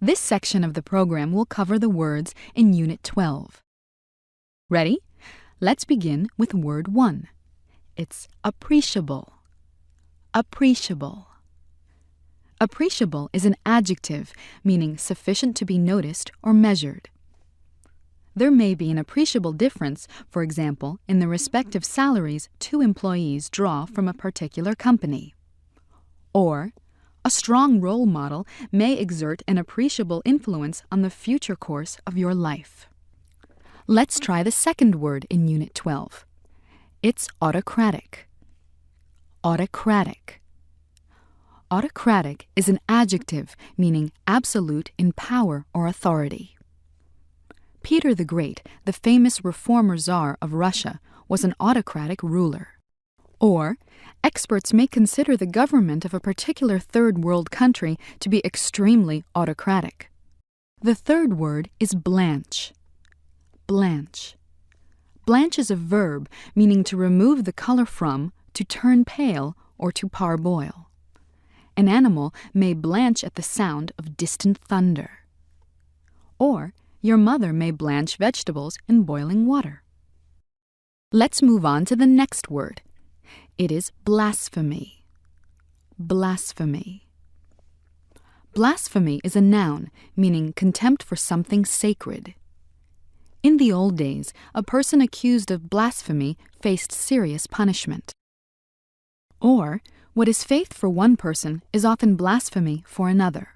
This section of the program will cover the words in Unit 12. Ready? Let's begin with word 1. It's appreciable. Appreciable. Appreciable is an adjective meaning sufficient to be noticed or measured. There may be an appreciable difference, for example, in the respective salaries two employees draw from a particular company. Or, a strong role model may exert an appreciable influence on the future course of your life. Let's try the second word in Unit 12. It's autocratic. Autocratic. Autocratic is an adjective meaning absolute in power or authority. Peter the Great, the famous reformer czar of Russia, was an autocratic ruler. Or, experts may consider the government of a particular third world country to be extremely autocratic. The third word is blanch. Blanch. Blanch is a verb meaning to remove the color from, to turn pale, or to parboil. An animal may blanch at the sound of distant thunder. Or, your mother may blanch vegetables in boiling water. Let's move on to the next word. It is blasphemy. Blasphemy. Blasphemy is a noun meaning contempt for something sacred. In the old days, a person accused of blasphemy faced serious punishment. Or, what is faith for one person is often blasphemy for another.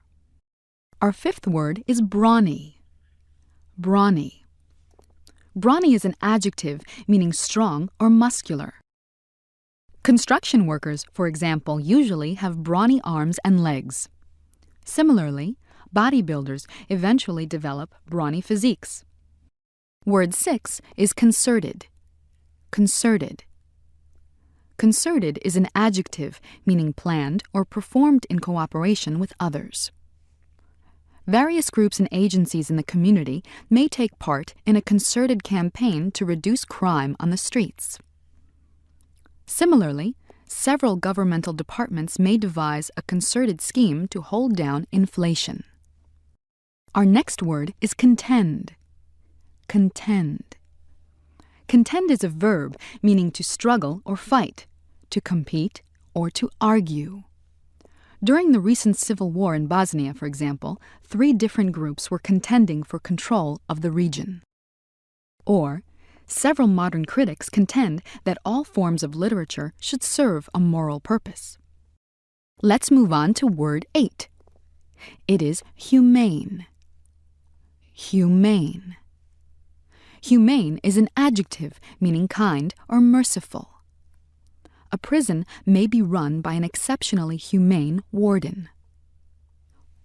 Our fifth word is brawny. Brawny. Brawny is an adjective meaning strong or muscular. Construction workers, for example, usually have brawny arms and legs. Similarly, bodybuilders eventually develop brawny physiques. Word 6 is concerted. Concerted. Concerted is an adjective meaning planned or performed in cooperation with others. Various groups and agencies in the community may take part in a concerted campaign to reduce crime on the streets. Similarly, several governmental departments may devise a concerted scheme to hold down inflation. Our next word is contend. Contend. Contend is a verb meaning to struggle or fight, to compete, or to argue. During the recent civil war in Bosnia, for example, 3 different groups were contending for control of the region. Or, several modern critics contend that all forms of literature should serve a moral purpose. Let's move on to word 8. It is humane. Humane. Humane is an adjective meaning kind or merciful. A prison may be run by an exceptionally humane warden.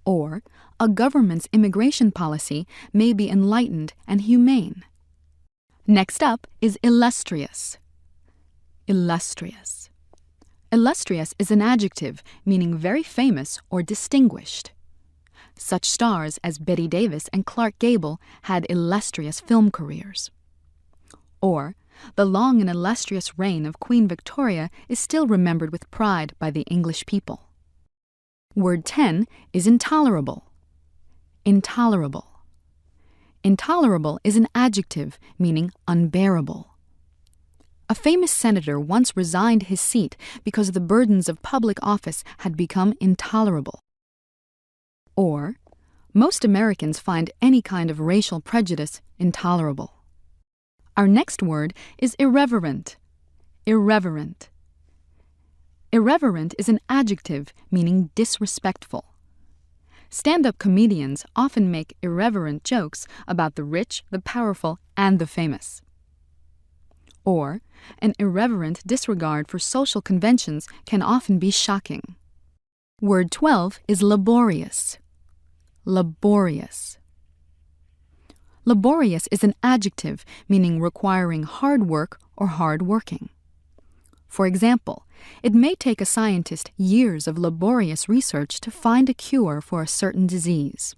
Or, a government's immigration policy may be enlightened and humane. Next up is illustrious. Illustrious. Illustrious is an adjective meaning very famous or distinguished. Such stars as Bette Davis and Clark Gable had illustrious film careers. Or, the long and illustrious reign of Queen Victoria is still remembered with pride by the English people. Word 10 is intolerable. Intolerable. Intolerable is an adjective meaning unbearable. A famous senator once resigned his seat because the burdens of public office had become intolerable. Or, most Americans find any kind of racial prejudice intolerable. Our next word is irreverent. Irreverent. Irreverent is an adjective meaning disrespectful. Stand-up comedians often make irreverent jokes about the rich, the powerful, and the famous. Or, an irreverent disregard for social conventions can often be shocking. Word 12 is laborious. Laborious. Laborious is an adjective meaning requiring hard work or hard working. For example, it may take a scientist years of laborious research to find a cure for a certain disease.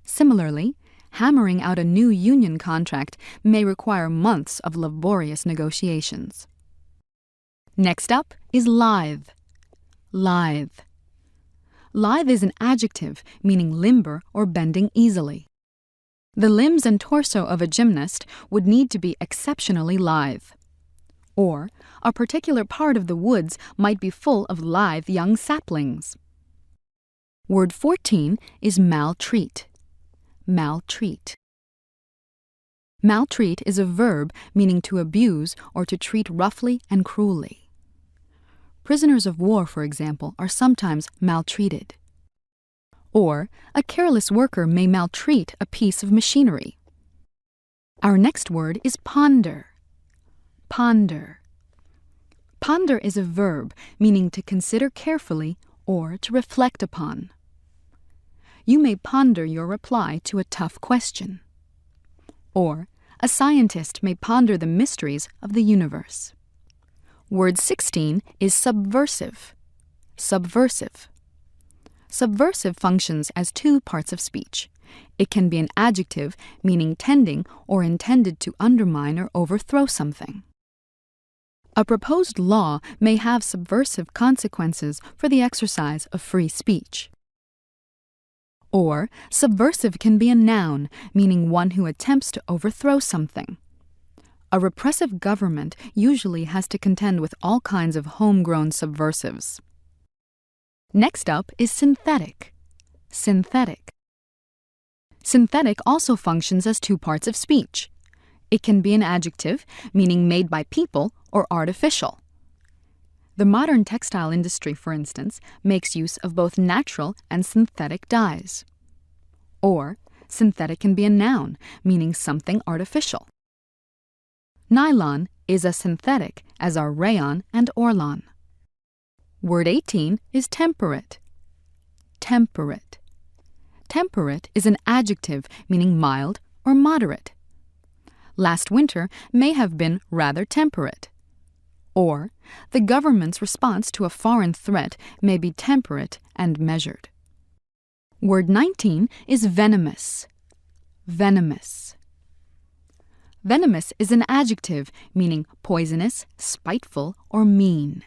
Similarly, hammering out a new union contract may require months of laborious negotiations. Next up is lithe. Lithe. Lithe is an adjective meaning limber or bending easily. The limbs and torso of a gymnast would need to be exceptionally lithe. Or, a particular part of the woods might be full of lithe young saplings. Word 14 is maltreat. Maltreat. Maltreat is a verb meaning to abuse or to treat roughly and cruelly. Prisoners of war, for example, are sometimes maltreated. Or, a careless worker may maltreat a piece of machinery. Our next word is ponder. Ponder. Ponder is a verb meaning to consider carefully or to reflect upon. You may ponder your reply to a tough question. Or, a scientist may ponder the mysteries of the universe. Word 16 is subversive. Subversive. Subversive functions as two parts of speech. It can be an adjective meaning tending or intended to undermine or overthrow something. A proposed law may have subversive consequences for the exercise of free speech. Or, subversive can be a noun, meaning one who attempts to overthrow something. A repressive government usually has to contend with all kinds of homegrown subversives. Next up is synthetic. Synthetic. Synthetic also functions as two parts of speech. It can be an adjective, meaning made by people, or artificial. The modern textile industry, for instance, makes use of both natural and synthetic dyes. Or, synthetic can be a noun, meaning something artificial. Nylon is as synthetic as are rayon and orlon. Word 18 is temperate. Temperate. Temperate is an adjective meaning mild or moderate. Last winter may have been rather temperate. Or, the government's response to a foreign threat may be temperate and measured. Word 19 is venomous. Venomous. Venomous is an adjective meaning poisonous, spiteful, or mean.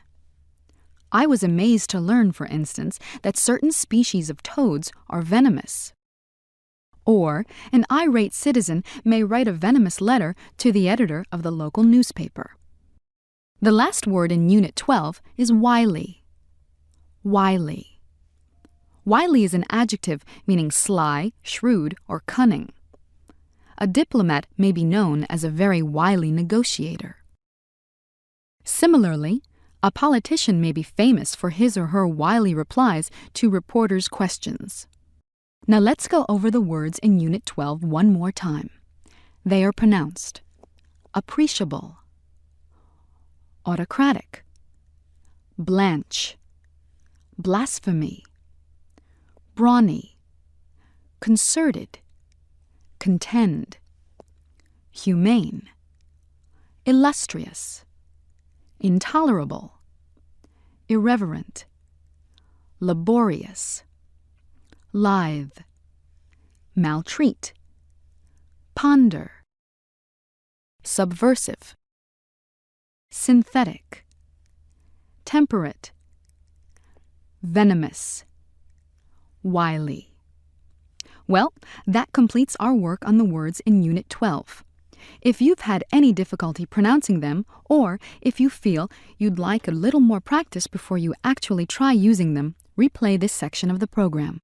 I was amazed to learn, for instance, that certain species of toads are venomous. Or, an irate citizen may write a venomous letter to the editor of the local newspaper. The last word in Unit 12 is wily. Wily. Wily is an adjective meaning sly, shrewd, or cunning. A diplomat may be known as a very wily negotiator. Similarly, a politician may be famous for his or her wily replies to reporters' questions. Now let's go over the words in Unit 12 one more time. They are pronounced: appreciable, autocratic, blanch, blasphemy, brawny, concerted, contend, humane, illustrious, intolerable, irreverent, laborious, lithe, maltreat, ponder, subversive, synthetic, temperate, venomous, wily. Well, that completes our work on the words in Unit 12. If you've had any difficulty pronouncing them, or if you feel you'd like a little more practice before you actually try using them, replay this section of the program.